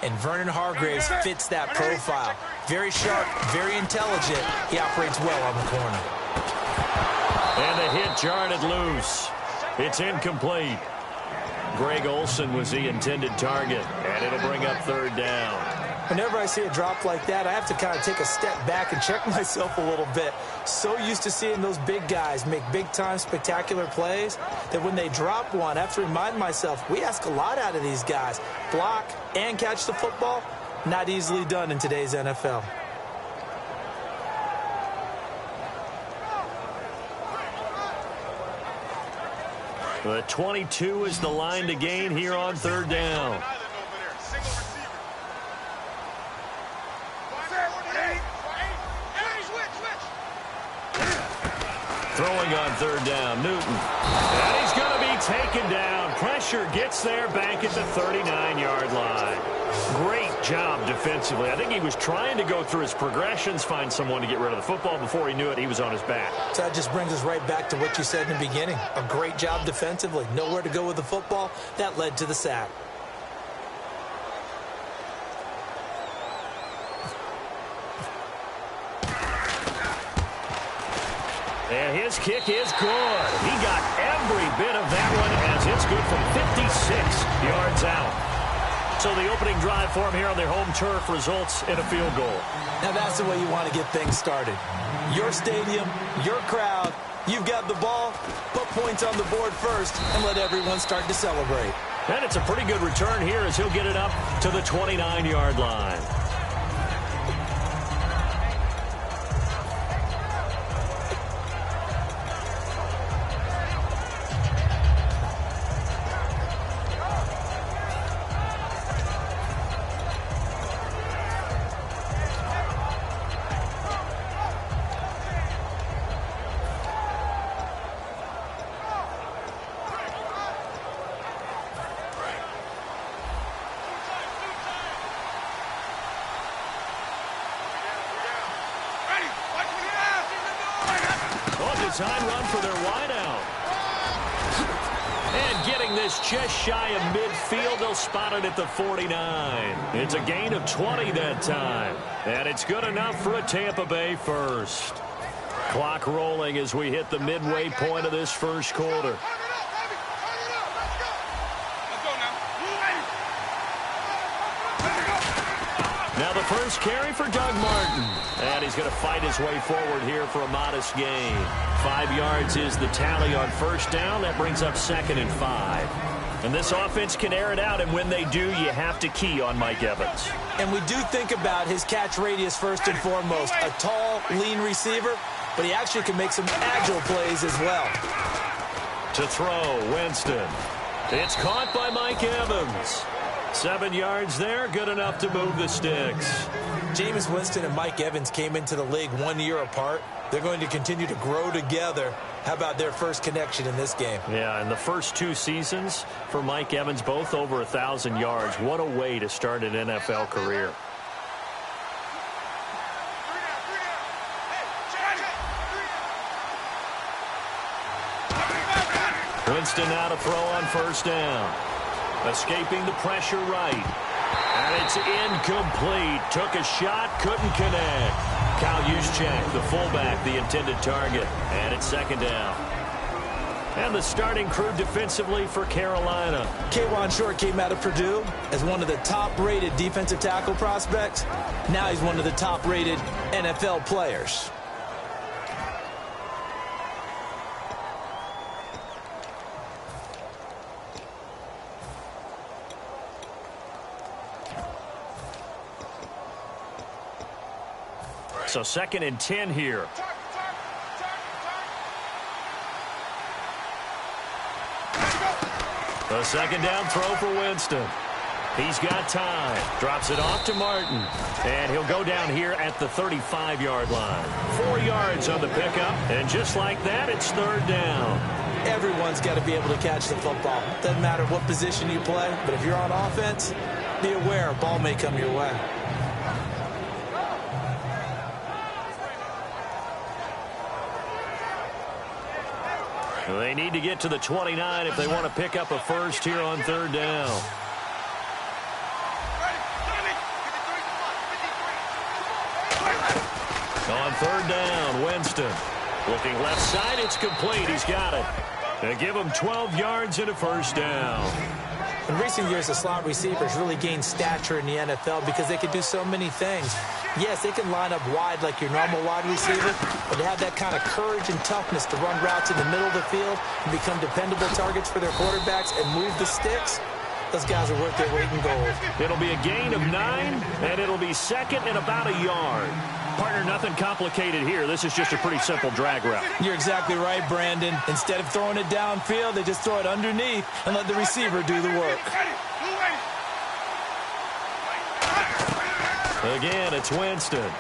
And Vernon Hargraves fits that profile. Very sharp, very intelligent. He operates well on the corner. And the hit jarred it loose. It's incomplete. Greg Olsen was the intended target, and it'll bring up third down. Whenever I see a drop like that, I have to kind of take a step back and check myself a little bit. So used to seeing those big guys make big-time spectacular plays that when they drop one, I have to remind myself, we ask a lot out of these guys. Block and catch the football, not easily done in today's NFL. The 22 is the line to gain here on third down. Throwing on third down, Newton. And he's going to be taken down. Pressure gets there back at the 39-yard line. Great job defensively. I think he was trying to go through his progressions, find someone to get rid of the football. Before he knew it, he was on his back. So that just brings us right back to what you said in the beginning. A great job defensively. Nowhere to go with the football. That led to the sack. And his kick is good. He got every bit of that one as it's good from 56 yards out. So the opening drive for him here on their home turf results in a field goal. Now that's the way you want to get things started. Your stadium, your crowd, you've got the ball, put points on the board first, and let everyone start to celebrate. And it's a pretty good return here as he'll get it up to the 29-yard line. Design run for their wideout. And getting this just shy of midfield, they'll spot it at the 49. It's a gain of 20 that time. And it's good enough for a Tampa Bay first. Clock rolling as we hit the midway point of this first quarter. Now the first carry for Doug Martin. And he's going to fight his way forward here for a modest gain. 5 yards is the tally on first down. That brings up 2nd and 5. And this offense can air it out, and when they do, you have to key on Mike Evans. And we do think about his catch radius first and foremost. A tall, lean receiver, but he actually can make some agile plays as well. To throw, Winston. It's caught by Mike Evans. 7 yards there, good enough to move the sticks. Jameis Winston and Mike Evans came into the league 1 year apart. They're going to continue to grow together. How about their first connection in this game? Yeah, in the first 2 seasons for Mike Evans, both over 1,000 yards. What a way to start an NFL career. Winston now to throw on first down. Escaping the pressure right. And it's incomplete. Took a shot, couldn't connect. Kyle Juszczyk, the fullback, the intended target. And it's 2nd down. And the starting crew defensively for Carolina. K'Wan Short came out of Purdue as one of the top-rated defensive tackle prospects. Now he's one of the top-rated NFL players. So 2nd and 10 here. A 2nd down throw for Winston. He's got time. Drops it off to Martin. And he'll go down here at the 35-yard line. 4 yards on the pickup. And just like that, it's 3rd down. Everyone's got to be able to catch the football. Doesn't matter what position you play, but if you're on offense, be aware a ball may come your way. They need to get to the 29 if they want to pick up a first here on 3rd down. On third down, Winston. Looking left side, it's complete. He's got it. They give him 12 yards and a first down. In recent years, the slot receivers really gained stature in the NFL because they can do so many things. Yes, they can line up wide like your normal wide receiver, but they have that kind of courage and toughness to run routes in the middle of the field and become dependable targets for their quarterbacks and move the sticks. Those guys are worth their weight in gold. It'll be a gain of 9, and it'll be second and about a yard. Partner, nothing complicated here. This is just a pretty simple drag route. You're exactly right, Brandon. Instead of throwing it downfield, they just throw it underneath and let the receiver do the work. Again, it's Winston.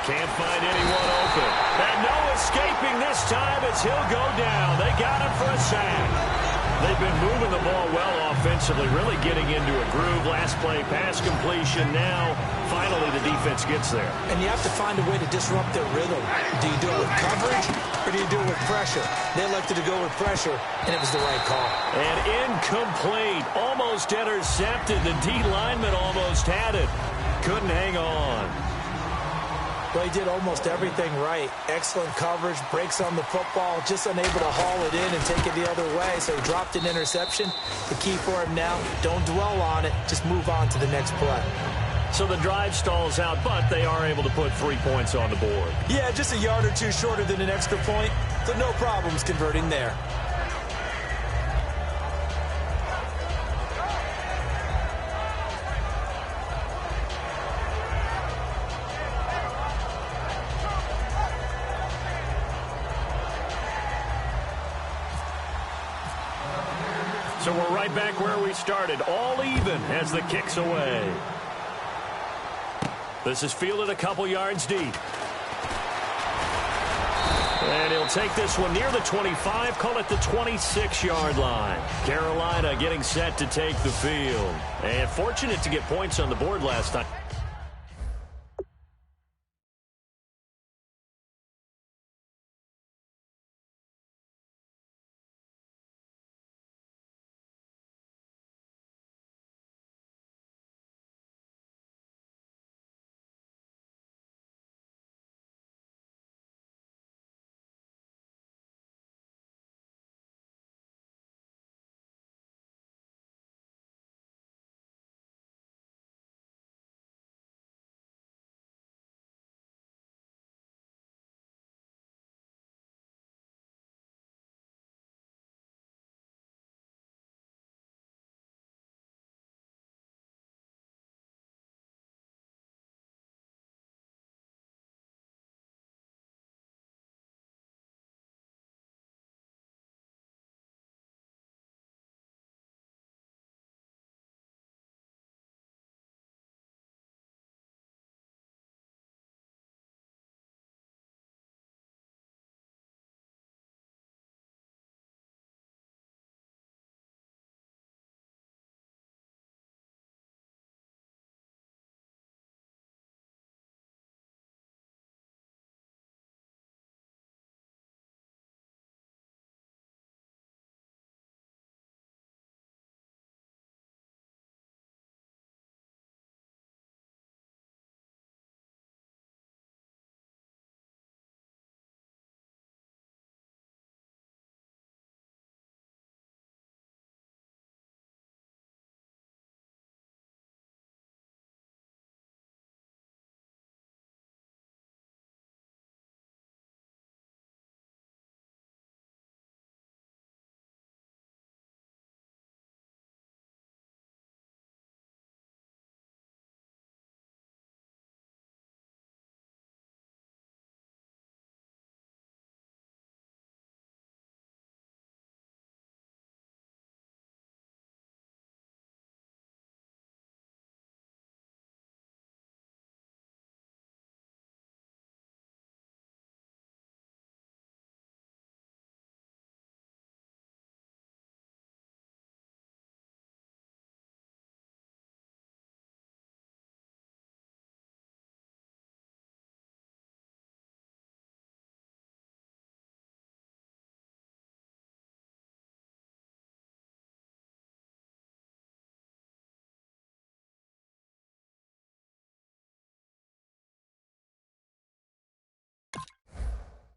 Can't find anyone open. And no escaping this time as he'll go down. They got him for a sack. They've been moving the ball well offensively, really getting into a groove. Last play, pass completion. Now, finally, the defense gets there. And you have to find a way to disrupt their rhythm. Do you do it with coverage, or do you do it with pressure? They elected to go with pressure, and it was the right call. And incomplete. Almost intercepted. The D lineman almost had it. Couldn't hang on. Well, he did almost everything right. Excellent coverage, breaks on the football, just unable to haul it in and take it the other way, so he dropped an interception. The key for him now, don't dwell on it, just move on to the next play. So the drive stalls out, but they are able to put 3 points on the board. Yeah, just a yard or two shorter than an extra point, so no problems converting there. So we're right back where we started, all even as the kick's away. This is fielded a couple yards deep. And he'll take this one near the 25, call it the 26-yard line. Carolina getting set to take the field. And fortunate to get points on the board last time.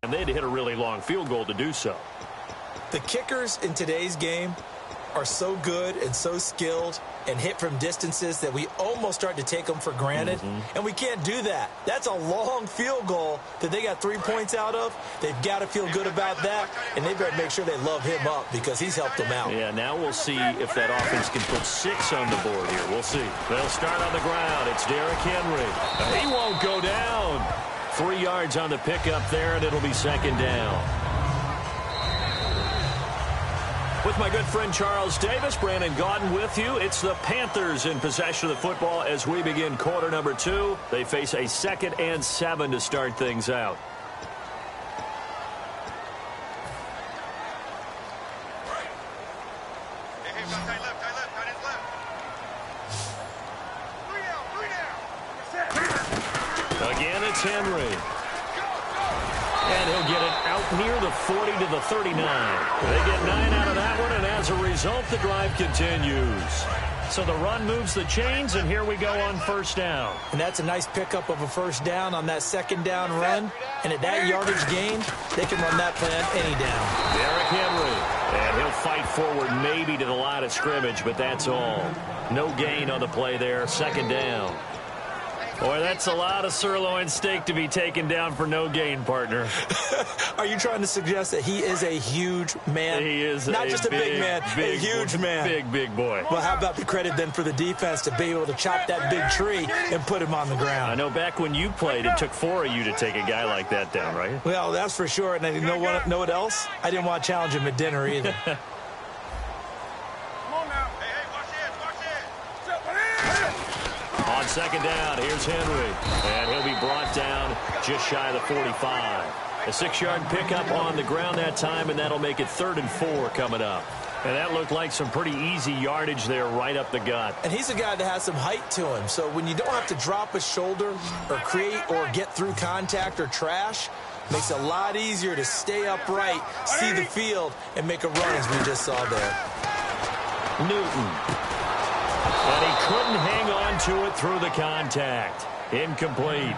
And they had to hit a really long field goal to do so. The kickers in today's game are so good and so skilled and hit from distances that we almost start to take them for granted. And we can't do that. That's a long field goal that they got 3 points out of. They've got to feel good about that, and they better make sure they love him up because he's helped them out. Yeah, now we'll see if that offense can put 6 on the board here. We'll see. They'll start on the ground. It's Derrick Henry. He won't go down. 3 yards on the pickup there, and it'll be second down. With my good friend Charles Davis, Brandon Gaudin with you. It's the Panthers in possession of the football as we begin quarter number 2. They face a 2nd and 7 to start things out. Again, it's Henry. And he'll get it out near the 40 to the 39. They get 9 out of that one, and as a result, the drive continues. So the run moves the chains, and here we go on first down. And that's a nice pickup of a first down on that second down run. And at that yardage gain, they can run that play on any down. Derrick Henry. And he'll fight forward maybe to the line of scrimmage, but that's all. No gain on the play there. Second down. Boy, that's a lot of sirloin steak to be taken down for no gain, partner. Are you trying to suggest that he is a huge man? He is not just a big man, a huge man. Big boy. Well, how about the credit then for the defense to be able to chop that big tree and put him on the ground? I know back when you played, it took 4 of you to take a guy like that down, right? Well, that's for sure. And you know what else? I didn't want to challenge him at dinner either. On second down, here's Henry. And he'll be brought down just shy of the 45. A 6-yard pickup on the ground that time, and that'll make it 3rd and 4 coming up. And that looked like some pretty easy yardage there right up the gut. And he's a guy that has some height to him. So when you don't have to drop a shoulder or create or get through contact or trash, makes it a lot easier to stay upright, see the field, and make a run as we just saw there. Newton. And he couldn't hang on to it through the contact. Incomplete.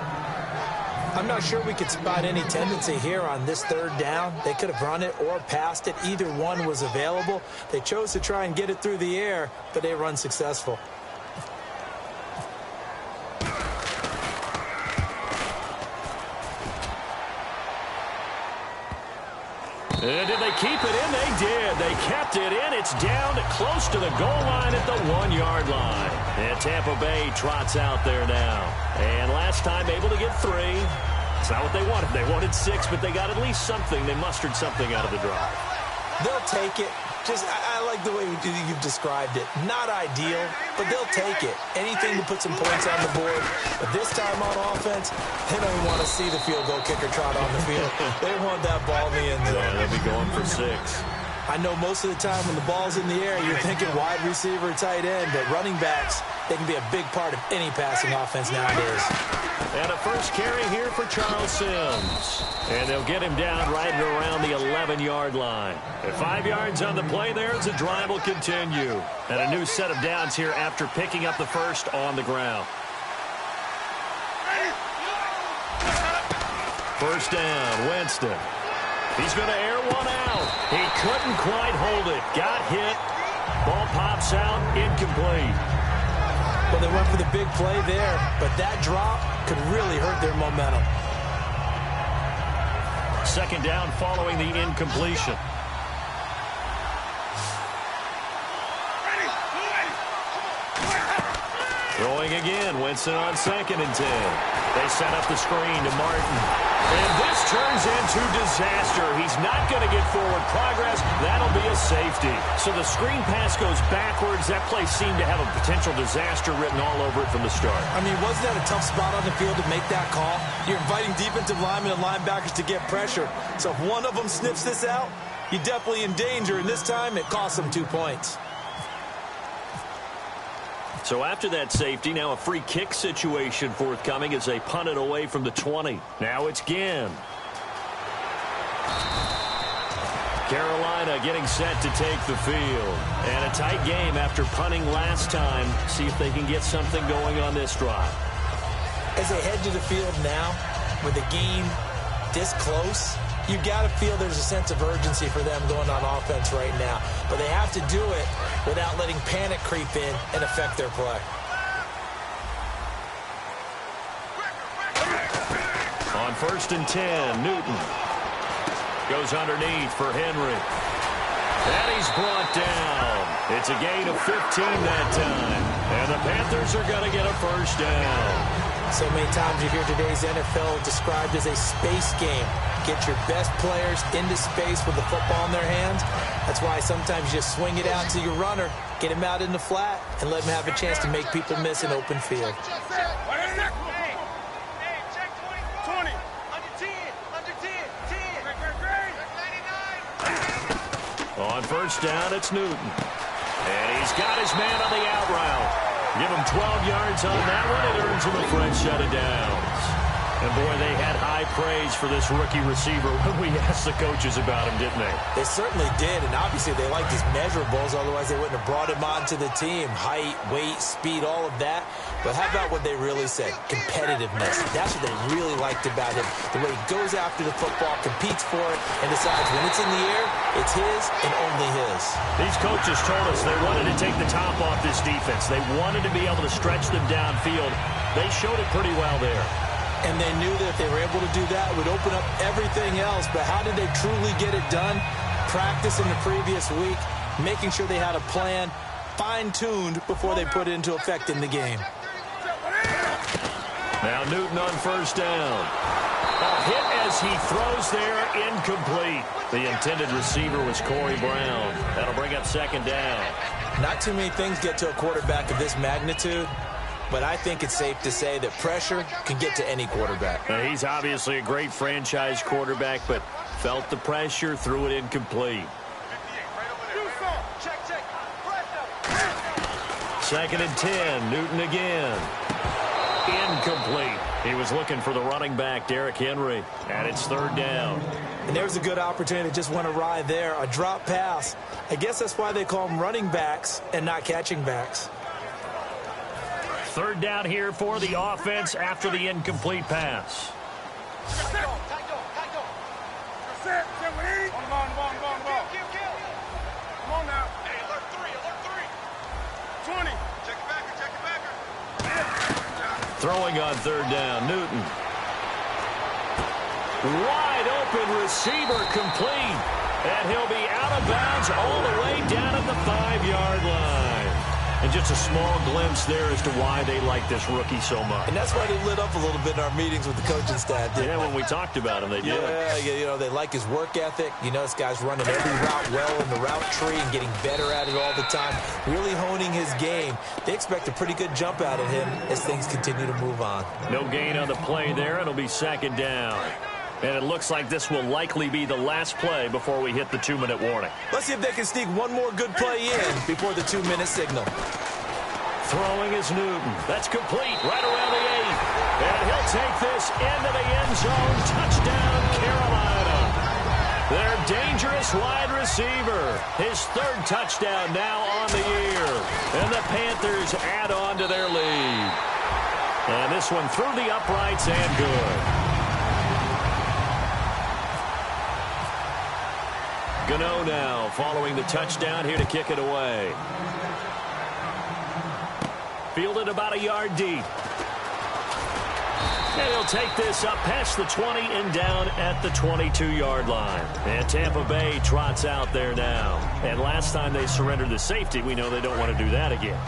I'm not sure we could spot any tendency here on this 3rd down. They could have run it or passed it. Either one was available. They chose to try and get it through the air, but they were unsuccessful. And did they keep it in? They did. They kept it in. It's down to close to the goal line at the 1-yard line. And Tampa Bay trots out there now. And last time able to get 3. It's not what they wanted. They wanted 6, but they got at least something. They mustered something out of the drive. They'll take it. I like the way you've described it. Not ideal, but they'll take it. Anything to put some points on the board. But this time on offense, they don't even want to see the field goal kicker trot on the field. They want that ball in the end zone. Yeah, they'll be going for 6. I know most of the time when the ball's in the air, you're thinking wide receiver, tight end, but running backs, they can be a big part of any passing offense nowadays. And a first carry here for Charles Sims. And they'll get him down right around the 11-yard line. At 5 yards on the play there, the drive will continue. And a new set of downs here after picking up the first on the ground. First down, Winston. He's going to air one out. He couldn't quite hold it. Got hit. Ball pops out, incomplete. Well, they went for the big play there, but that drop could really hurt their momentum. Second down following the incompletion. Throwing again, Winston on 2nd and 10. They set up the screen to Martin. And this turns into disaster. He's not going to get forward progress. That'll be a safety. So the screen pass goes backwards. That play seemed to have a potential disaster written all over it from the start. I mean, wasn't that a tough spot on the field to make that call? You're inviting defensive linemen and linebackers to get pressure. So if one of them snips this out, you're definitely in danger. And this time, it cost them 2 points. So after that safety, now a free kick situation forthcoming as they punt it away from the 20. Now it's Ginn. Carolina getting set to take the field. And a tight game after punting last time. See if they can get something going on this drive. As they head to the field now, with the game this close, you got to feel there's a sense of urgency for them going on offense right now. But they have to do it without letting panic creep in and affect their play. On 1st and 10, Newton goes underneath for Henry. And he's brought down. It's a gain of 15 that time. And the Panthers are going to get a first down. So many times you hear today's NFL described as a space game. Get your best players into space with the football in their hands. That's why sometimes you just swing it out to your runner, get him out in the flat, and let him have a chance to make people miss an open field. On 1st down, it's Newton. And he's got his man on the out route. Give him 12 yards on that one. It earns him a fresh set of downs. And, boy, they had high praise for this rookie receiver when we asked the coaches about him, didn't they? They certainly did, and obviously they liked his measurables. Otherwise, they wouldn't have brought him onto the team. Height, weight, speed, all of that. But how about what they really said? Competitiveness. That's what they really liked about him. The way he goes after the football, competes for it, and decides when it's in the air, it's his and only his. These coaches told us they wanted to take the top off this defense. They wanted to be able to stretch them downfield. They showed it pretty well there. And they knew that if they were able to do that, it would open up everything else. But how did they truly get it done? Practice in the previous week, making sure they had a plan, fine-tuned before they put it into effect in the game. Now Newton on 1st down. A hit as he throws there, incomplete. The intended receiver was Corey Brown. That'll bring up 2nd down. Not too many things get to a quarterback of this magnitude. But I think it's safe to say that pressure can get to any quarterback. Now, he's obviously a great franchise quarterback, but felt the pressure, threw it incomplete. 2nd and 10, Newton again. Incomplete. He was looking for the running back, Derrick Henry, and it's 3rd down. And there's a good opportunity that just went awry there, a drop pass. I guess that's why they call them running backs and not catching backs. 3rd down here for the offense after the incomplete pass. Throwing on 3rd down, Newton. Wide open receiver complete. And he'll be out of bounds all the way down at the 5-yard line. And just a small glimpse there as to why they like this rookie so much. And that's why they lit up a little bit in our meetings with the coaching staff. Yeah, when we talked about him, they did. Yeah, you know, they like his work ethic. You know, this guy's running every route well in the route tree and getting better at it all the time, really honing his game. They expect a pretty good jump out of him as things continue to move on. No gain on the play there. It'll be 2nd down. And it looks like this will likely be the last play before we hit the 2-minute warning. Let's see if they can sneak one more good play in before the 2-minute signal. Throwing is Newton. That's complete right around the 8. And he'll take this into the end zone. Touchdown, Carolina. Their dangerous wide receiver. His 3rd touchdown now on the year. And the Panthers add on to their lead. And this one through the uprights and good. Gano now following the touchdown here to kick it away. Fielded about a yard deep. And he'll take this up past the 20 and down at the 22-yard line. And Tampa Bay trots out there now. And last time they surrendered the safety, we know they don't want to do that again.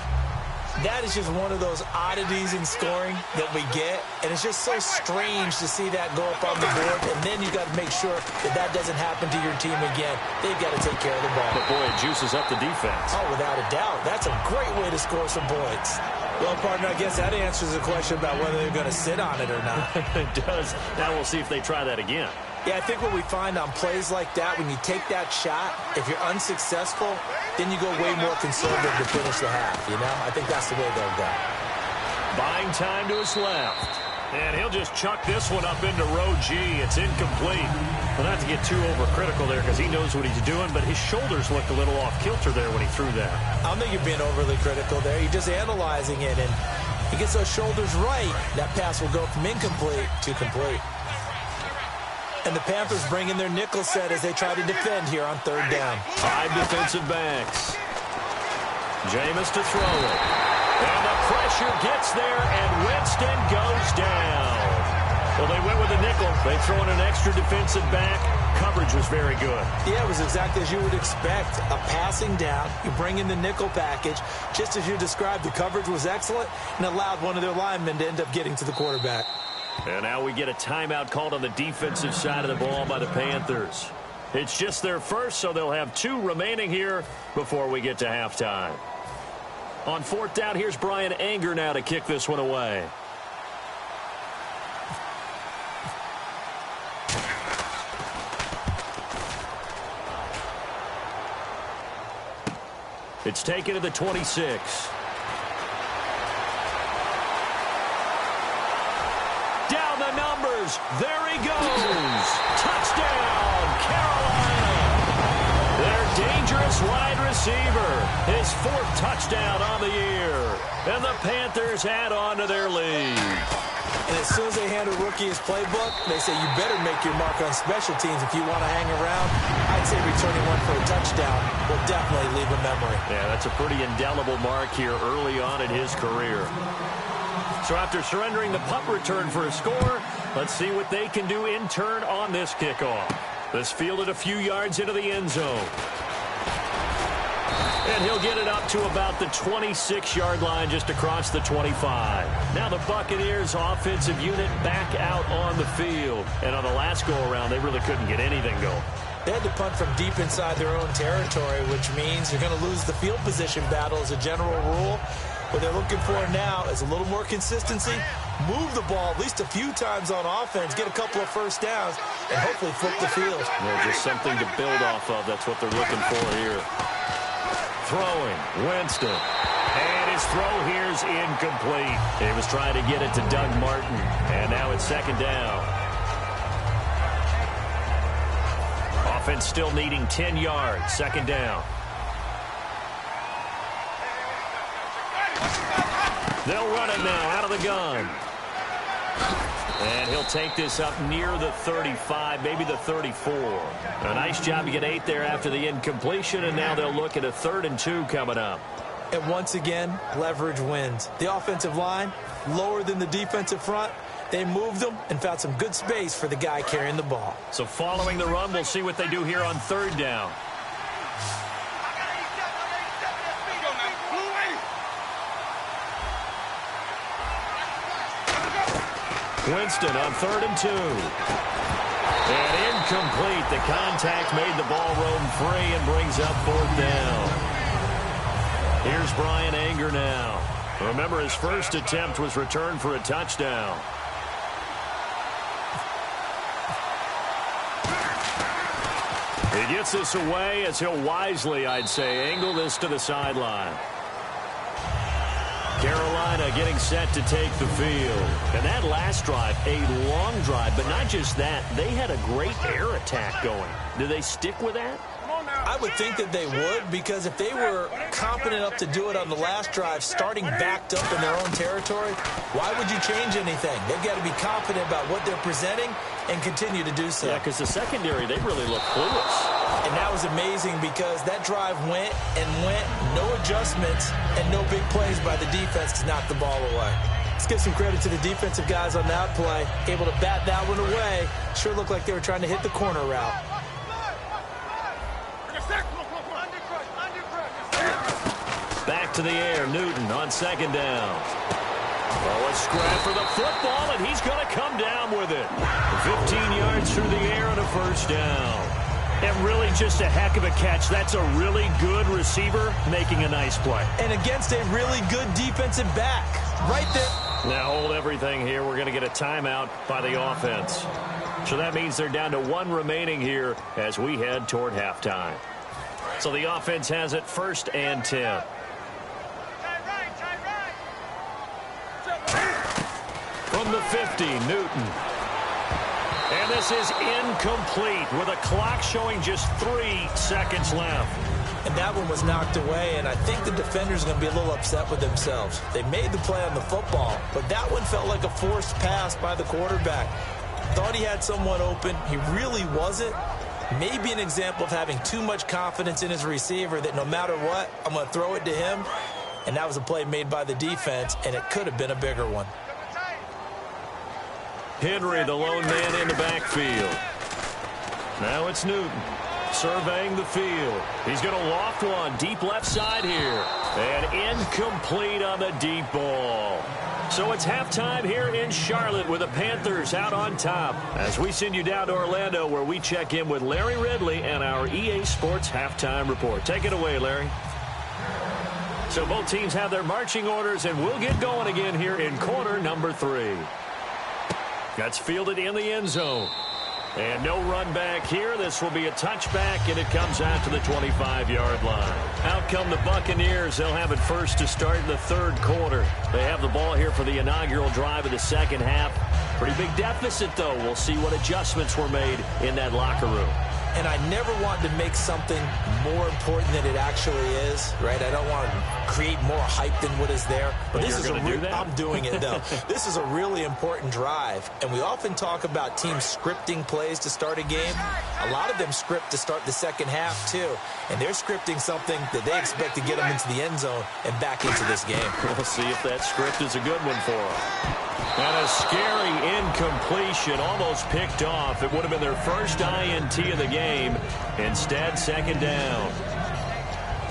That is just one of those oddities in scoring that we get. And it's just so strange to see that go up on the board. And then you got to make sure that that doesn't happen to your team again. They've got to take care of the ball. But, boy, it juices up the defense. Oh, without a doubt. That's a great way to score some points. Well, partner, I guess that answers the question about whether they're going to sit on it or not. It does. Now we'll see if they try that again. Yeah, I think what we find on plays like that, when you take that shot, if you're unsuccessful, then you go way more conservative to finish the half, you know? I think that's the way they'll go. Buying time to his left. And he'll just chuck this one up into row G. It's incomplete. Well, not to get too overcritical there because he knows what he's doing, but his shoulders looked a little off kilter there when he threw that. I don't think you're being overly critical there. You're just analyzing it, and he gets those shoulders right. That pass will go from incomplete to complete. And the Panthers bring in their nickel set as they try to defend here on third down. 5 defensive backs. Jameis to throw it. And the pressure gets there, and Winston goes down. Well, they went with a nickel. They throw in an extra defensive back. Coverage was very good. Yeah, it was exactly as you would expect. A passing down. You bring in the nickel package. Just as you described, the coverage was excellent and allowed one of their linemen to end up getting to the quarterback. And now we get a timeout called on the defensive side of the ball by the Panthers. It's just their first, so they'll have 2 remaining here before we get to halftime. On fourth down, here's Brian Anger now to kick this one away. It's taken to the 26. Down the numbers. There he goes. Touchdown, Carolina. Their dangerous wide receiver. His 4th touchdown on the year. And the Panthers add on to their lead. And as soon as they hand a rookie his playbook, they say you better make your mark on special teams if you want to hang around. I'd say returning one for a touchdown will definitely leave a memory. Yeah, that's a pretty indelible mark here early on in his career. So after surrendering the punt return for a score, let's see what they can do in turn on this kickoff. This fielded a few yards into the end zone. And he'll get it up to about the 26-yard line just across the 25. Now the Buccaneers offensive unit back out on the field. And on the last go-around, they really couldn't get anything going. They had to punt from deep inside their own territory, which means you're going to lose the field position battle as a general rule. What they're looking for now is a little more consistency, move the ball at least a few times on offense, get a couple of first downs, and hopefully flip the field. Yeah, just something to build off of. That's what they're looking for here. Throwing, Winston. And his throw here's incomplete. He was trying to get it to Doug Martin. And now it's second down. Offense still needing 10 yards. Second down. They'll run it now out of the gun. And he'll take this up near the 35, maybe the 34. A nice job to get 8 there after the incompletion, and now they'll look at a 3rd and 2 coming up. And once again, leverage wins. The offensive line, lower than the defensive front. They moved them and found some good space for the guy carrying the ball. So following the run, we'll see what they do here on 3rd down. Winston on 3rd and 2. And incomplete. The contact made the ball roam free and brings up 4th down. Here's Brian Anger now. Remember, his first attempt was returned for a touchdown. He gets this away as he'll wisely, I'd say, angle this to the sideline. Carolina getting set to take the field. And that last drive, a long drive, but not just that. They had a great air attack going. Do they stick with that? I would think that they would, because if they were competent enough to do it on the last drive, starting backed up in their own territory, why would you change anything? They've got to be confident about what they're presenting and continue to do so. Yeah, because the secondary, they really look clueless. And that was amazing because that drive went and went, no adjustments, and no big plays by the defense to knock the ball away. Let's give some credit to the defensive guys on that play. Able to bat that one away. Sure looked like they were trying to hit the corner route. Back to the air, Newton on 2nd down. Oh, a scrap for the football, and he's going to come down with it. 15 yards through the air and a 1st down. And really just a heck of a catch. That's a really good receiver making a nice play. And against a really good defensive back. Right there. Now hold everything here. We're going to get a timeout by the offense. So that means they're down to 1 remaining here as we head toward halftime. So the offense has it 1st and 10. From the 50, Newton. And this is incomplete with a clock showing just 3 seconds left. And that one was knocked away, and I think the defenders are going to be a little upset with themselves. They made the play on the football, but that one felt like a forced pass by the quarterback. Thought he had someone open. He really wasn't. Maybe an example of having too much confidence in his receiver that no matter what, I'm going to throw it to him. And that was a play made by the defense, and it could have been a bigger one. Henry, the lone man in the backfield. Now it's Newton surveying the field. He's going to loft one deep left side here. And incomplete on the deep ball. So it's halftime here in Charlotte with the Panthers out on top. As we send you down to Orlando where we check in with Larry Ridley and our EA Sports Halftime Report. Take it away, Larry. So both teams have their marching orders, and we'll get going again here in quarter number 3. That's fielded in the end zone. And no run back here. This will be a touchback, and it comes out to the 25-yard line. Out come the Buccaneers. They'll have it first to start in the third quarter. They have the ball here for the inaugural drive of the second half. Pretty big deficit, though. We'll see what adjustments were made in that locker room. And I never want to make something more important than it actually is, right? I don't want to create more hype than what is there. But this is I'm doing it, though. This is a really important drive. And we often talk about teams scripting plays to start a game. A lot of them script to start the second half, too. And they're scripting something that they expect to get them into the end zone and back into this game. We'll see if that script is a good one for them. And a scary incompletion, almost picked off. It would have been their first INT of the game. Instead, second down.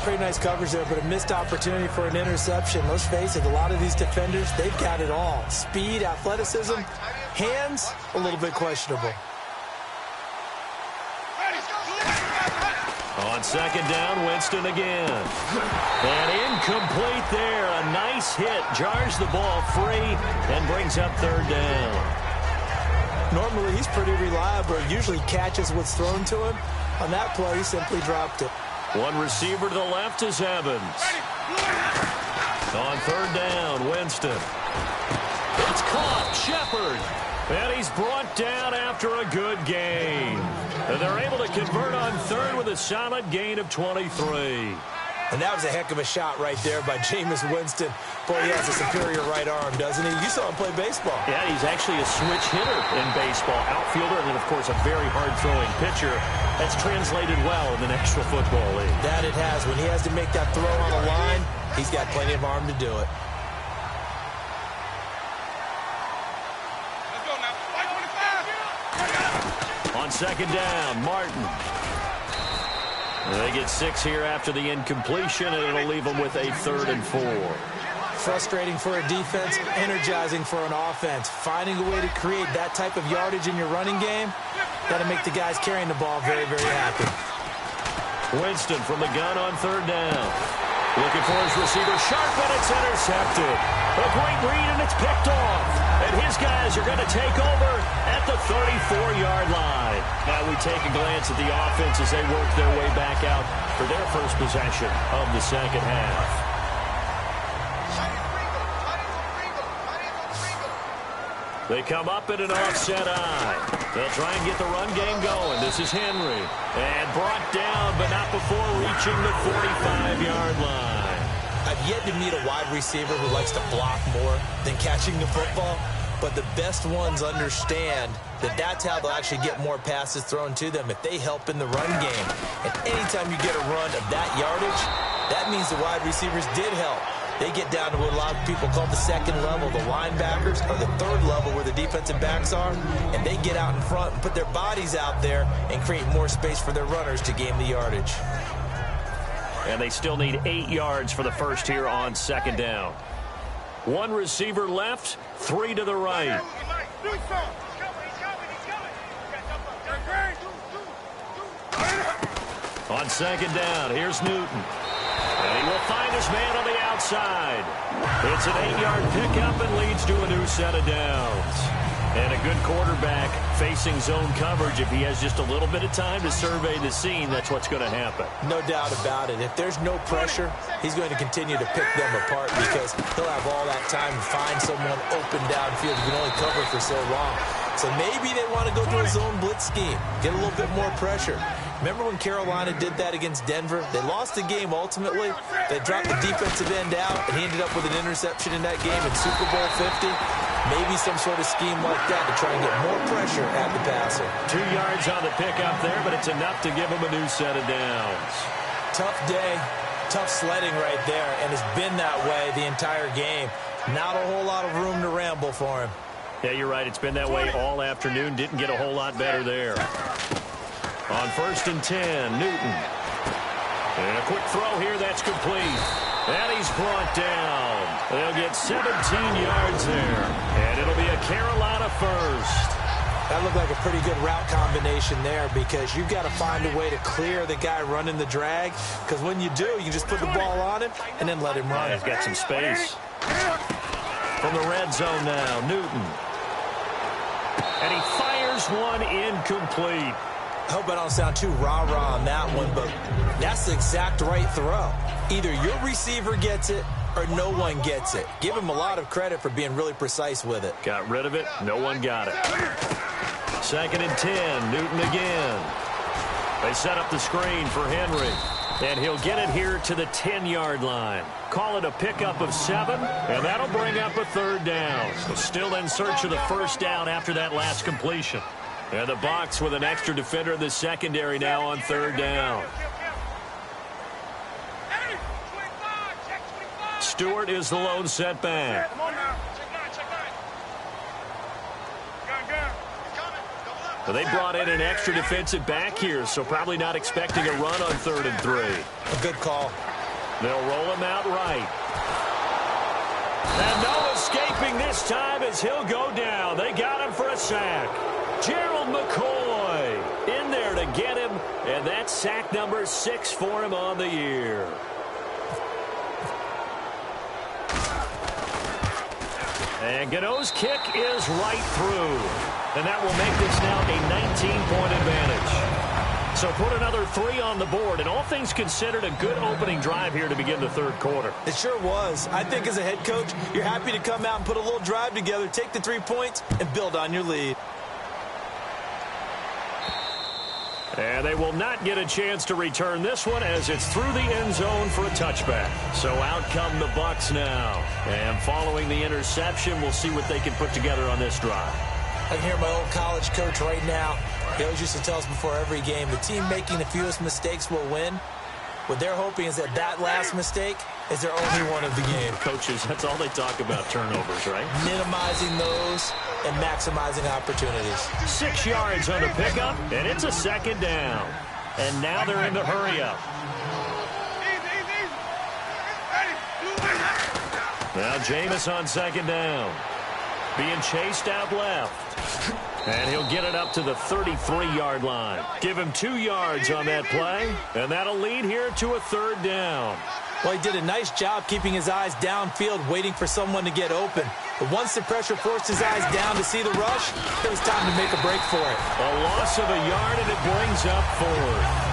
Pretty nice coverage there, but a missed opportunity for an interception. Let's face it, a lot of these defenders, they've got it all. Speed, athleticism, hands, a little bit questionable. On second down, Winston again. And incomplete there. A nice hit. Jars the ball free and brings up third down. Normally, he's pretty reliable. Usually catches what's thrown to him. On that play, he simply dropped it. One receiver to the left is Evans. On third down, Winston. It's caught. Shepard. And he's brought down after a good game. And they're able to convert on third with a solid gain of 23. And that was a heck of a shot right there by Jameis Winston. Boy, he has a superior right arm, doesn't he? You saw him play baseball. Yeah, he's actually a switch hitter in baseball. Outfielder, and then, of course, a very hard-throwing pitcher. That's translated well in the National Football League. That it has. When he has to make that throw on the line, he's got plenty of arm to do it. On second down, Martin. They get 6 here after the incompletion, and it'll leave them with a 3rd and 4. Frustrating for a defense, energizing for an offense. Finding a way to create that type of yardage in your running game, got to make the guys carrying the ball very, very happy. Winston from the gun on third down. Looking for his receiver, sharp, and it's intercepted. A great read, and it's picked off. And his guys are going to take over at the 34-yard line. Now we take a glance at the offense as they work their way back out for their first possession of the second half. They come up in an offset eye. They'll try and get the run game going. This is Henry. And brought down, but not before reaching the 45-yard line. I've yet to meet a wide receiver who likes to block more than catching the football. But the best ones understand that that's how they'll actually get more passes thrown to them if they help in the run game. And anytime you get a run of that yardage, that means the wide receivers did help. They get down to what a lot of people call the second level. The linebackers are the third level where the defensive backs are, and they get out in front and put their bodies out there and create more space for their runners to gain the yardage. And they still need 8 yards for the first here on second down. 1 receiver left, 3 to the right. On second down, here's Newton. And he will find his man on the outside. It's an 8-yard pickup and leads to a new set of downs. And a good quarterback facing zone coverage. If he has just a little bit of time to survey the scene, that's what's going to happen. No doubt about it. If there's no pressure, he's going to continue to pick them apart because he'll have all that time to find someone open downfield. He can only cover for so long. So maybe they want to go to a zone blitz scheme, get a little bit more pressure. Remember when Carolina did that against Denver? They lost the game ultimately. They dropped the defensive end out, and he ended up with an interception in that game in Super Bowl 50. Maybe some sort of scheme like that to try and get more pressure at the passer. 2 yards on the pickup there, but it's enough to give him a new set of downs. Tough day, tough sledding right there, and it's been that way the entire game. Not a whole lot of room to ramble for him. Yeah, you're right. It's been that way all afternoon. Didn't get a whole lot better there. On 1st and 10, Newton. And a quick throw here. That's complete. And he's brought down. They'll get 17 yards there. And it'll be a Carolina first. That looked like a pretty good route combination there because you've got to find a way to clear the guy running the drag. Because when you do, you just put the ball on him and then let him run. Yeah, he's got some space. From the red zone now, Newton. And he fires one incomplete. I hope I don't sound too rah-rah on that one, but that's the exact right throw. Either your receiver gets it or no one gets it. Give him a lot of credit for being really precise with it. Got rid of it. No one got it. 2nd and 10, Newton again. They set up the screen for Henry. And he'll get it here to the 10-yard line. Call it a pickup of 7, and that'll bring up a 3rd down. So still in search of the 1st down after that last completion. And the Bucs with an extra defender in the secondary now on 3rd down. Stewart is the lone setback. Well, they brought in an extra defensive back here, so probably not expecting a run on 3rd and 3. A good call. They'll roll him out right. And no escaping this time as he'll go down. They got him for a sack. Gerald McCoy in there to get him, and that's sack number 6 for him on the year. And Gano's kick is right through. And that will make this now a 19-point advantage. So put another 3 on the board, and all things considered, a good opening drive here to begin the 3rd quarter. It sure was. I think as a head coach, you're happy to come out and put a little drive together, take the 3 points, and build on your lead. And they will not get a chance to return this one as it's through the end zone for a touchback. So out come the Bucs now. And following the interception, we'll see what they can put together on this drive. I can hear my old college coach right now. He always used to tell us before every game, the team making the fewest mistakes will win. What they're hoping is that that last mistake is their only one of the game. Coaches, that's all they talk about, turnovers, right? Minimizing those and maximizing opportunities. 6 yards on the pickup, and it's a 2nd down. And now they're in the hurry-up. Now Jameis on 2nd down. Being chased out left. And he'll get it up to the 33-yard line. Give him 2 yards on that play, and that'll lead here to a 3rd down. Well, he did a nice job keeping his eyes downfield, waiting for someone to get open. But once the pressure forced his eyes down to see the rush, it was time to make a break for it. A loss of a yard, and it brings up 4th.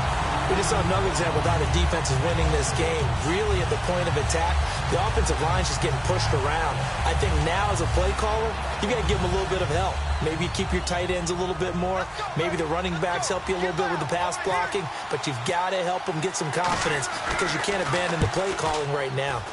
We just saw another example of how the defense is winning this game. Really at the point of attack, the offensive line's just getting pushed around. I think now as a play caller, you got to give them a little bit of help. Maybe you keep your tight ends a little bit more. Maybe the running backs help you a little bit with the pass blocking. But you've got to help them get some confidence because you can't abandon the play calling right now.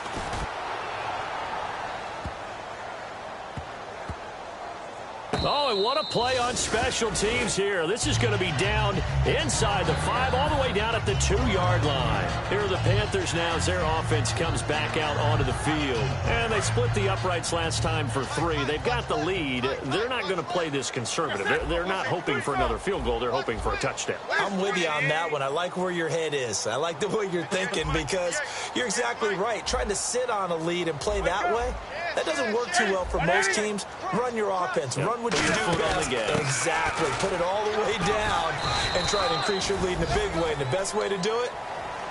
Oh, and what a play on special teams here. This is going to be down inside the 5, all the way down at the 2-yard line. Here are the Panthers now as their offense comes back out onto the field. And they split the uprights last time for 3. They've got the lead. They're not going to play this conservative. They're not hoping for another field goal. They're hoping for a touchdown. I'm with you on that one. I like where your head is. I like the way you're thinking because you're exactly right. Trying to sit on a lead and play that way, that doesn't work too well for most teams. Run your offense. Run what you do best. Exactly. Put it all the way down and try to increase your lead in a big way. And the best way to do it,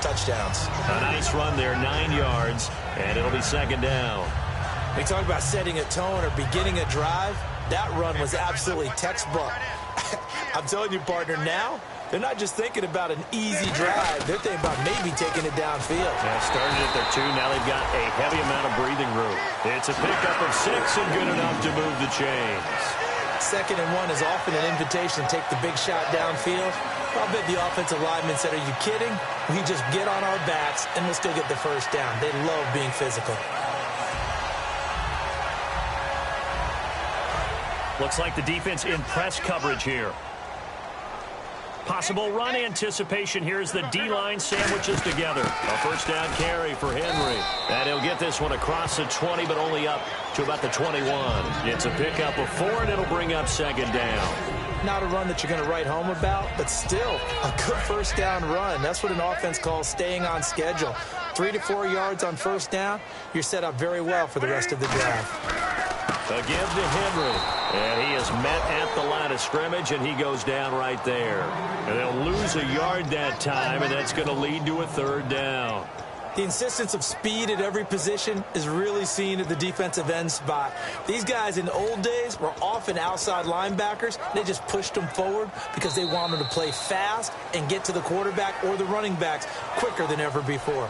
touchdowns. A nice run there, 9 yards, and it'll be 2nd down. We talk about setting a tone or beginning a drive. That run was absolutely textbook. I'm telling you, partner, now they're not just thinking about an easy drive. They're thinking about maybe taking it downfield. Yeah, started at their 2. Now they've got a heavy amount of breathing room. It's a pickup of 6 and good enough to move the chains. 2nd and 1 is often an invitation to take the big shot downfield. I'll bet the offensive lineman said, are you kidding? We just get on our backs and we'll still get the 1st down. They love being physical. Looks like the defense in press coverage here. Possible run anticipation. Here's the D-line sandwiches together. A first down carry for Henry. And he'll get this one across the 20, but only up to about the 21. It's a pickup of 4, and it'll bring up second down. Not a run that you're going to write home about, but still a good first down run. That's what an offense calls staying on schedule. 3 to 4 yards on first down, you're set up very well for the rest of the drive. A give to Henry, and he is met at the line of scrimmage, and he goes down right there. And they'll lose a yard that time, and that's going to lead to a third down. The insistence of speed at every position is really seen at the defensive end spot. These guys in the old days were often outside linebackers. They just pushed them forward because they wanted to play fast and get to the quarterback or the running backs quicker than ever before.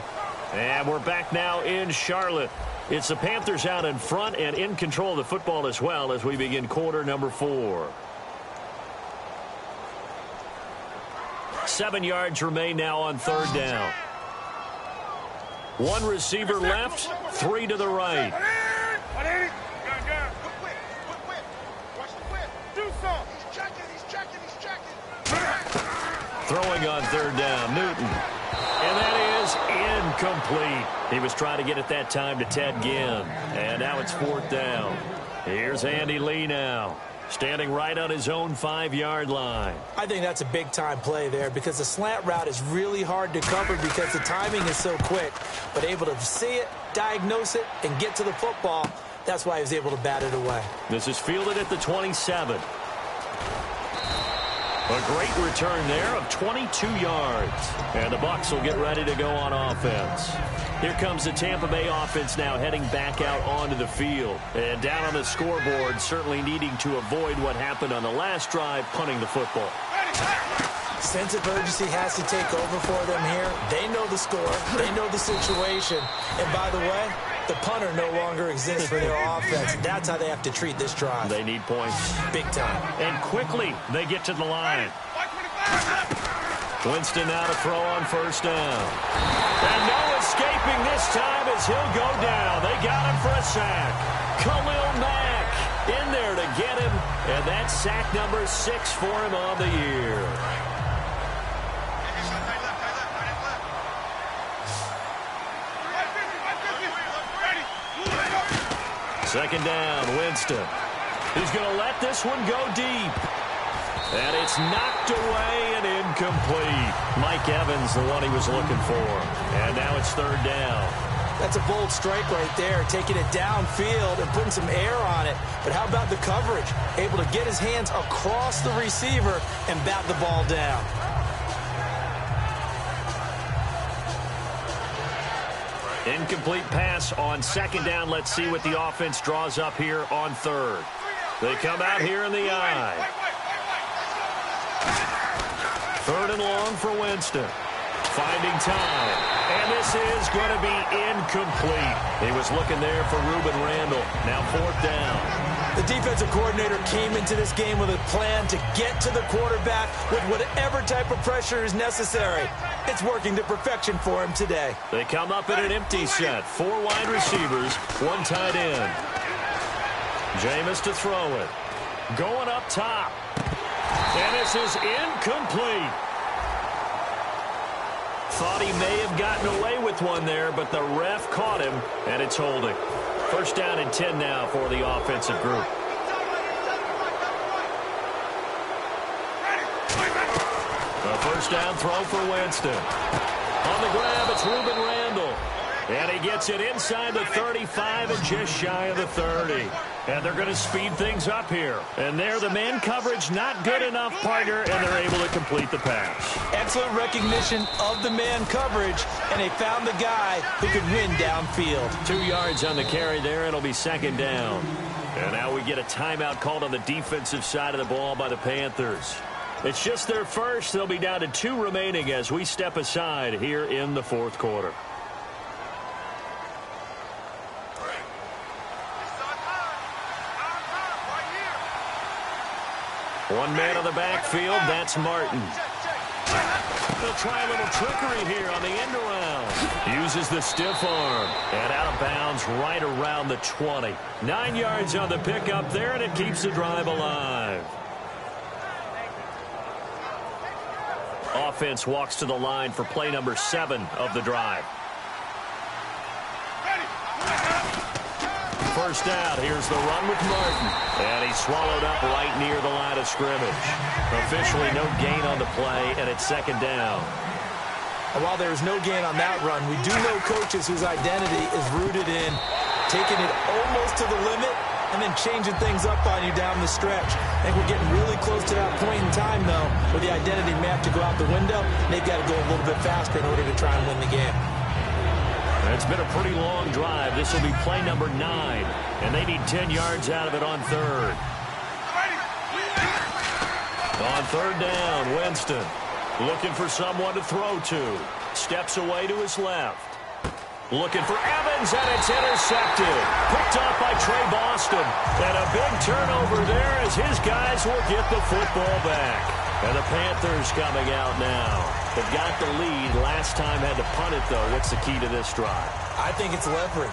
And we're back now in Charlotte. It's the Panthers out in front and in control of the football as well as we begin quarter number 4. 7 yards remain now on third down. 1 receiver left, 3 to the right. Throwing on third down, Newton. And that is incomplete. He was trying to get it that time to Ted Ginn. And now it's fourth down. Here's Andy Lee now, standing right on his own 5-yard line. I think that's a big-time play there because the slant route is really hard to cover because the timing is so quick. But able to see it, diagnose it, and get to the football, that's why he was able to bat it away. This is fielded at the 27. A great return there of 22 yards. And the Bucs will get ready to go on offense. Here comes the Tampa Bay offense now heading back out onto the field. And down on the scoreboard, certainly needing to avoid what happened on the last drive, punting the football. Sense of urgency has to take over for them here. They know the score. They know the situation. And by the way, the punter no longer exists for their offense. That's how they have to treat this drive. They need points. Big time. And quickly, they get to the line. Winston now to throw on first down. And no escaping this time as he'll go down. They got him for a sack. Khalil Mack in there to get him. And that's sack number 6 for him on the year. Second down, Winston. He's going to let this one go deep. And it's knocked away and incomplete. Mike Evans, the one he was looking for. And now it's third down. That's a bold strike right there, taking it downfield and putting some air on it. But how about the coverage? Able to get his hands across the receiver and bat the ball down. Incomplete pass on second down. Let's see what the offense draws up here on third. They come out here in the eye. Third and long for Winston. Finding time. And this is going to be incomplete. He was looking there for Ruben Randall. Now fourth down. The defensive coordinator came into this game with a plan to get to the quarterback with whatever type of pressure is necessary. It's working to perfection for him today. They come up in an empty set. 4 wide receivers, 1 tight end. Jameis to throw it. Going up top. And this is incomplete. Thought he may have gotten away with one there, but the ref caught him, and it's holding. First down and 10 now for the offensive group. A first down throw for Winston. On the grab, it's Ruben Randall. And he gets it inside the 35 and just shy of the 30. And they're going to speed things up here. And there, the man coverage not good enough, partner, and they're able to complete the pass. Excellent recognition of the man coverage, and they found the guy who could win downfield. 2 yards on the carry there. It'll be second down. And now we get a timeout called on the defensive side of the ball by the Panthers. It's just their first. They'll be down to 2 remaining as we step aside here in the fourth quarter. One man on the backfield, that's Martin. They'll try a little trickery here on the end around. Uses the stiff arm. And out of bounds right around the 20. 9 yards on the pickup there, and it keeps the drive alive. Offense walks to the line for play number 7 of the drive. First out, here's the run with Martin. And he's swallowed up right near the line of scrimmage. Officially no gain on the play, and it's second down. And while there is no gain on that run, we do know coaches whose identity is rooted in taking it almost to the limit and then changing things up on you down the stretch. I think we're getting really close to that point in time, though, where the identity may have to go out the window. They've got to go a little bit faster in order to try and win the game. It's been a pretty long drive. This will be play number 9, and they need 10 yards out of it on third. On third down, Winston looking for someone to throw to. Steps away to his left. Looking for Evans, and it's intercepted. Picked off by Trey Boston. And a big turnover there as his guys will get the football back. And the Panthers coming out now. They've got the lead. Last time had to punt it, though. What's the key to this drive? I think it's leverage.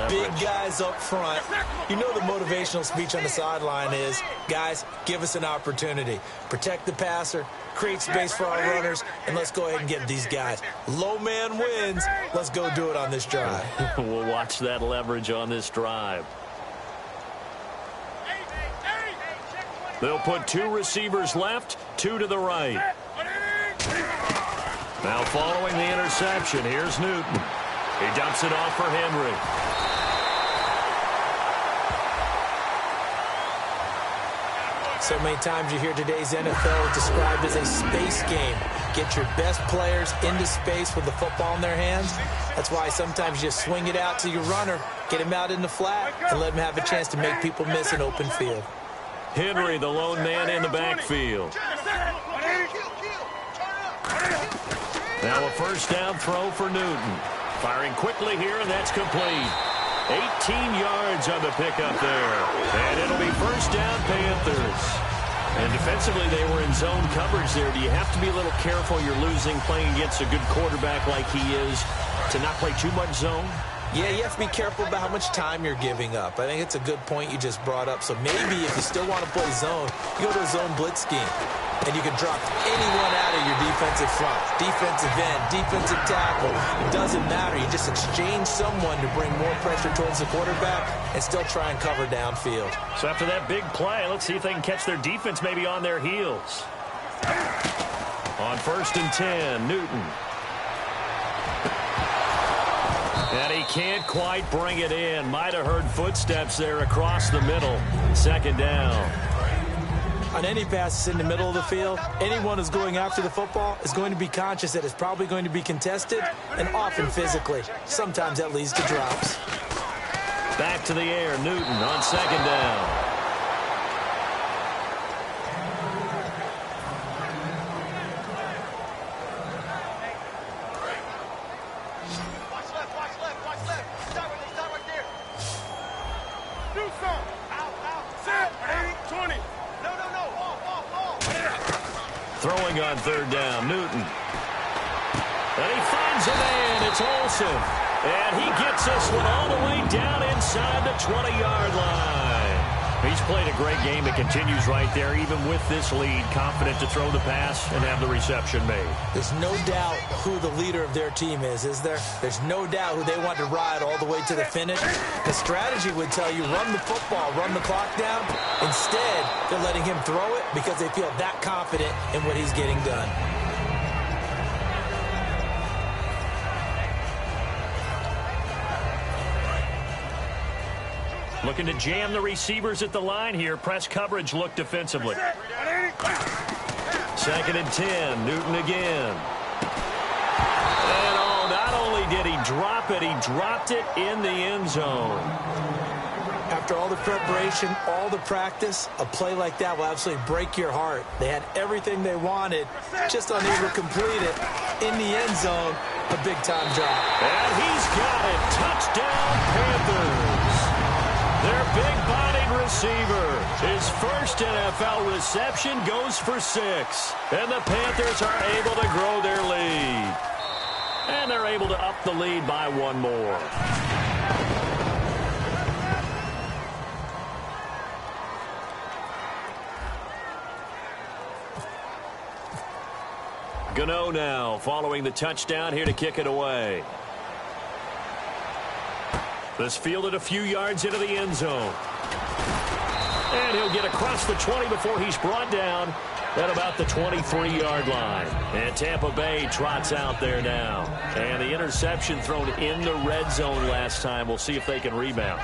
Big guys up front. You know the motivational speech on the sideline is, guys, give us an opportunity. Protect the passer, create space for our runners, and let's go ahead and get these guys. Low man wins. Let's go do it on this drive. We'll watch that leverage on this drive. They'll put 2 receivers left, 2 to the right. Now following the interception, here's Newton. He dumps it off for Henry. So many times you hear today's NFL described as a space game. Get your best players into space with the football in their hands. That's why sometimes you swing it out to your runner, get him out in the flat, and let him have a chance to make people miss an open field. Henry, the lone man in the backfield. Now a first down throw for Newton. Firing quickly here, and that's complete. 18 yards on the pickup there. And it'll be first down, Panthers. And defensively, they were in zone coverage there. Do you have to be a little careful you're losing playing against a good quarterback like he is to not play too much zone? Yeah, you have to be careful about how much time you're giving up. I think it's a good point you just brought up. So maybe if you still want to play zone, you go to a zone blitz scheme. And you can drop anyone out of your defensive front. Defensive end, defensive tackle. It doesn't matter. You just exchange someone to bring more pressure towards the quarterback and still try and cover downfield. So after that big play, let's see if they can catch their defense maybe on their heels. On first and 10, Newton. And he can't quite bring it in. Might have heard footsteps there across the middle. Second down. On any passes in the middle of the field, anyone who's going after the football is going to be conscious that it's probably going to be contested and often physically. Sometimes that leads to drops. Back to the air, Newton on second down. Throwing on third down, Newton. And he finds a man. It's Olsen. And he gets this one all the way down inside the 20-yard line. He's played a great game. It continues right there, even with this lead. Confident to throw the pass and have the reception made. There's no doubt who the leader of their team is there? There's no doubt who they want to ride all the way to the finish. The strategy would tell you run the football, run the clock down. Instead, they're letting him throw it because they feel that confident in what he's getting done. Looking to jam the receivers at the line here. Press coverage look defensively. Second and 10. Newton again. And not only did he drop it, he dropped it in the end zone. After all the preparation, all the practice, a play like that will absolutely break your heart. They had everything they wanted, just unable to complete it. In the end zone, a big-time drop. And he's got it. Touchdown, Panthers. Their big-bodied receiver, his first first NFL reception goes for 6. And the Panthers are able to grow their lead. And they're able to up the lead by 1 more. Gano now following the touchdown here to kick it away. This fielded a few yards into the end zone. And he'll get across the 20 before he's brought down at about the 23-yard line. And Tampa Bay trots out there now. And the interception thrown in the red zone last time. We'll see if they can rebound.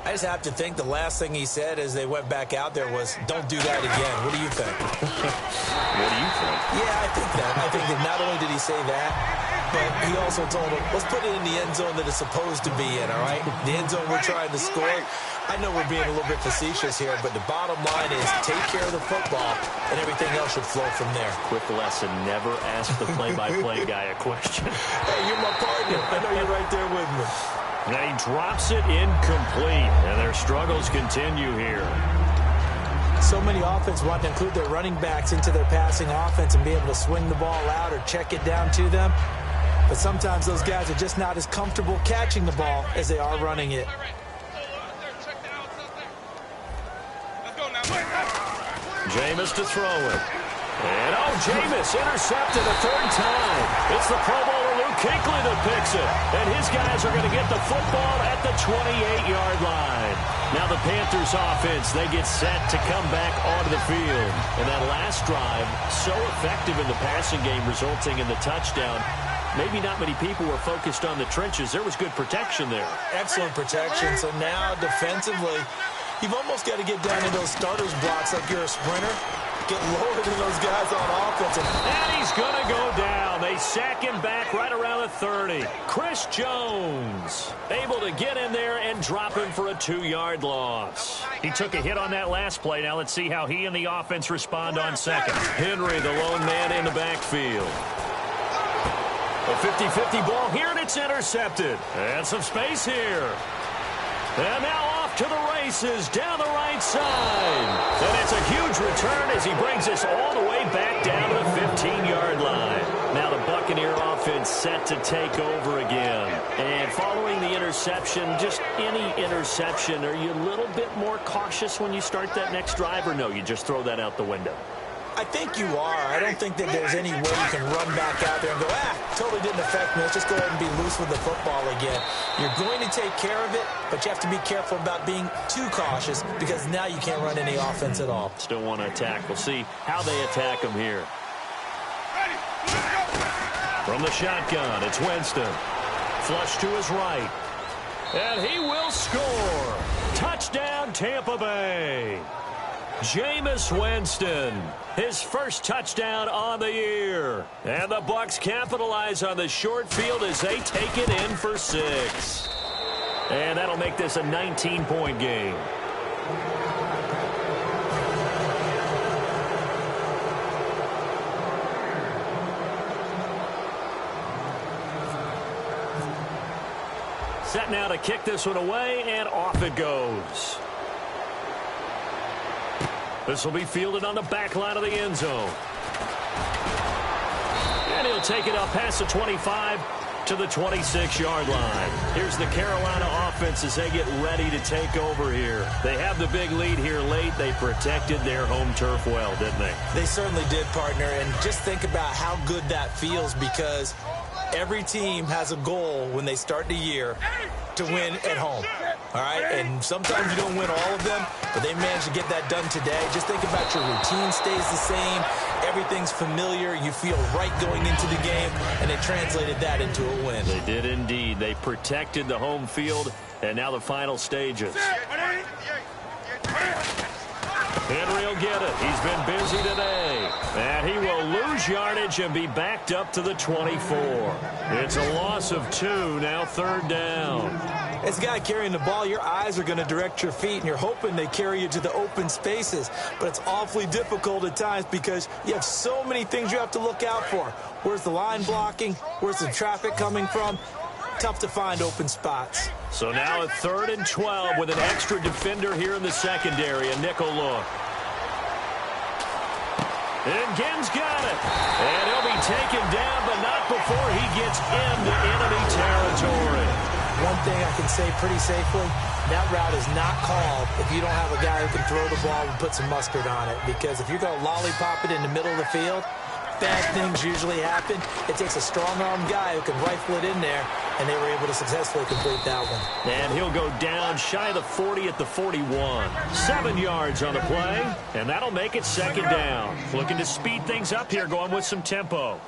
I just have to think the last thing he said as they went back out there was, don't do that again. What do you think? What do you think? Yeah, I think that. I think that not only did he say that, but he also told him, let's put it in the end zone that it's supposed to be in, all right? The end zone we're trying to score. I know we're being a little bit facetious here, but the bottom line is take care of the football, and everything else should flow from there. Quick lesson, never ask the play-by-play guy a question. Hey, you're my partner. I know you're right there with me. And he drops it incomplete, and their struggles continue here. So many offenses want to include their running backs into their passing offense and be able to swing the ball out or check it down to them. But sometimes those guys are just not as comfortable catching the ball as they are running it. Jameis to throw it. And, Jameis intercepted a 3rd time. It's the Pro Bowler Luke Kuechly that picks it. And his guys are going to get the football at the 28-yard line. Now the Panthers offense, they get set to come back onto the field. And that last drive, so effective in the passing game, resulting in the touchdown. Maybe not many people were focused on the trenches. There was good protection there. Excellent protection. So now defensively, you've almost got to get down to those starters blocks like you're a sprinter. Get lower than those guys on offense. And he's going to go down. They sack him back right around the 30. Chris Jones able to get in there and drop him for a 2-yard loss. He took a hit on that last play. Now let's see how he and the offense respond on second. Henry, the lone man in the backfield. A 50-50 ball here, and it's intercepted. And some space here. And now off to the races down the right side. And it's a huge return as he brings us all the way back down to the 15-yard line. Now the Buccaneer offense set to take over again. And following the interception, just any interception, are you a little bit more cautious when you start that next drive, or no, you just throw that out the window? I think you are. I don't think that there's any way you can run back out there and go, totally didn't affect me. Let's just go ahead and be loose with the football again. You're going to take care of it, but you have to be careful about being too cautious because now you can't run any offense at all. Still want to attack. We'll see how they attack him here. From the shotgun, it's Winston. Flush to his right. And he will score. Touchdown, Tampa Bay. Jameis Winston, his first touchdown on the year. And the Bucs capitalize on the short field as they take it in for 6. And that'll make this a 19-point game. Set now to kick this one away, and off it goes. This will be fielded on the back line of the end zone. And he'll take it up past the 25 to the 26-yard line. Here's the Carolina offense as they get ready to take over here. They have the big lead here late. They protected their home turf well, didn't they? They certainly did, partner. And just think about how good that feels because every team has a goal when they start the year to win at home. All right, and sometimes you don't win all of them, but they managed to get that done today. Just think about your routine stays the same. Everything's familiar. You feel right going into the game, and they translated that into a win. They did indeed. They protected the home field, and now the final stages. Henry will get it. He's been busy today. And he will lose yardage and be backed up to the 24. It's a loss of 2, now 3rd down. As a guy carrying the ball, your eyes are going to direct your feet, and you're hoping they carry you to the open spaces. But it's awfully difficult at times because you have so many things you have to look out for. Where's the line blocking? Where's the traffic coming from? Tough to find open spots. So now a 3rd and 12 with an extra defender here in the secondary, a nickel look. And Gim's got it. And he'll be taken down, but not before he gets into enemy territory. One thing I can say pretty safely, that route is not called if you don't have a guy who can throw the ball and put some mustard on it. Because if you're going to lollipop it in the middle of the field, bad things usually happen. It takes a strong-armed guy who can rifle it in there, and they were able to successfully complete that one. And he'll go down shy of the 40 at the 41. 7 yards on the play, and that'll make it second down. Looking to speed things up here, going with some tempo.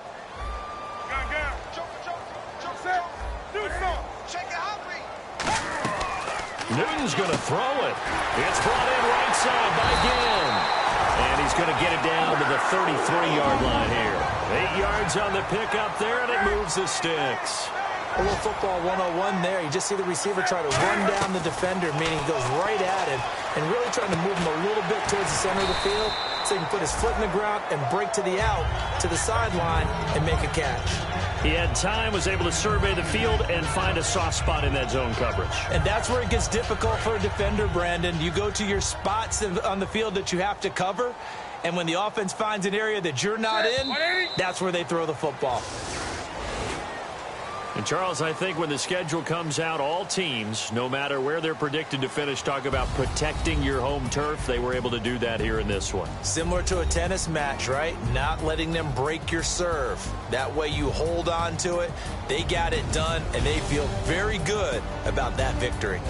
Newton's going to throw it. It's brought in right side by Ginn. And he's going to get it down to the 33-yard line here. 8 yards on the pickup there, and it moves the sticks. A little football 101 there. You just see the receiver try to run down the defender, meaning he goes right at him, and really trying to move him a little bit towards the center of the field so he can put his foot in the ground and break to the out, to the sideline, and make a catch. He had time, was able to survey the field and find a soft spot in that zone coverage. And that's where it gets difficult for a defender, Brandon. You go to your spots on the field that you have to cover, and when the offense finds an area that you're not in, that's where they throw the football. And, Charles, I think when the schedule comes out, all teams, no matter where they're predicted to finish, talk about protecting your home turf. They were able to do that here in this one. Similar to a tennis match, right? Not letting them break your serve. That way you hold on to it. They got it done, and they feel very good about that victory.